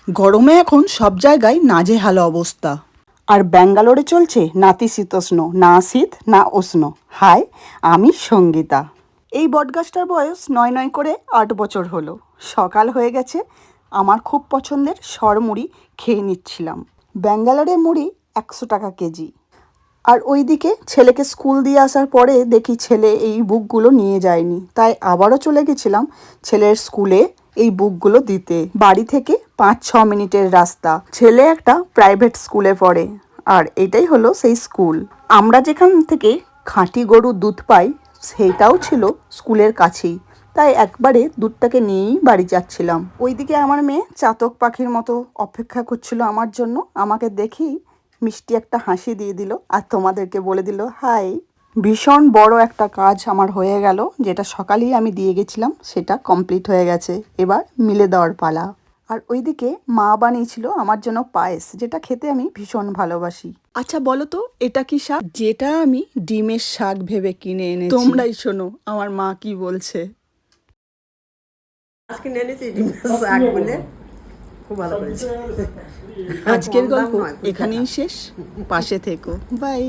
গরমে এখন সব জায়গায় নাজেহাল অবস্থা। আর ব্যাঙ্গালোরে চলছে নাতিশীতোষ্ণ, না শীত না উষ্ণ। হাই, আমি সঙ্গীতা। এই বটগাছটার বয়স নয় নয় করে 8 বছর হলো। সকাল হয়ে গেছে, আমার খুব পছন্দের সরমুড়ি খেয়ে নিচ্ছিলাম। ব্যাঙ্গালোরে মুড়ি 100 টাকা কেজি। আর ওইদিকে ছেলেকে স্কুল দিয়ে আসার পরে দেখি ছেলে এই বুকগুলো নিয়ে যায়নি, তাই আবারও চলে গেছিলাম ছেলের স্কুলে এই বুকগুলো দিতে। বাড়ি থেকে 5-6 মিনিটের রাস্তা। ছেলে একটা প্রাইভেট স্কুলে পড়ে, আর এটাই হলো সেই স্কুল। আমরা যেখান থেকে খাঁটি গরুর দুধ পাই সেইটাও ছিল স্কুলের কাছেই, তাই একবারে দুধটাকে নিয়েই বাড়ি যাচ্ছিলাম। ওইদিকে আমার মেয়ে চাতক পাখির মতো অপেক্ষা করছিল আমার জন্য। আমাকে দেখেই মিষ্টি একটা হাসি দিয়ে দিল আর তোমাদেরকে বলে দিল হাই। ভীষণ বড় একটা কাজ আমার হয়ে গেল, যেটা সকালেই আমি দিয়ে গেছিলাম সেটা কমপ্লিট হয়ে গেছে। এবার মিলে দেওয়ার পালা। আর ওইদিকে মা বানিয়েছিল আমার জন্য পায়েস, যেটা খেতে আমি ভীষণ ভালোবাসি। আচ্ছা বলো তো, এটা কি শাক? যেটা আমি ডিমের শাক ভেবে কিনে এনেছি। তোমরাই শোনো আমার মা কি বলছে। আজকে এনেছি ডিমের শাক বলে, খুব ভালো করেছে। আজকের গল্প এখানেই শেষ। পাশে থেকো, বাই।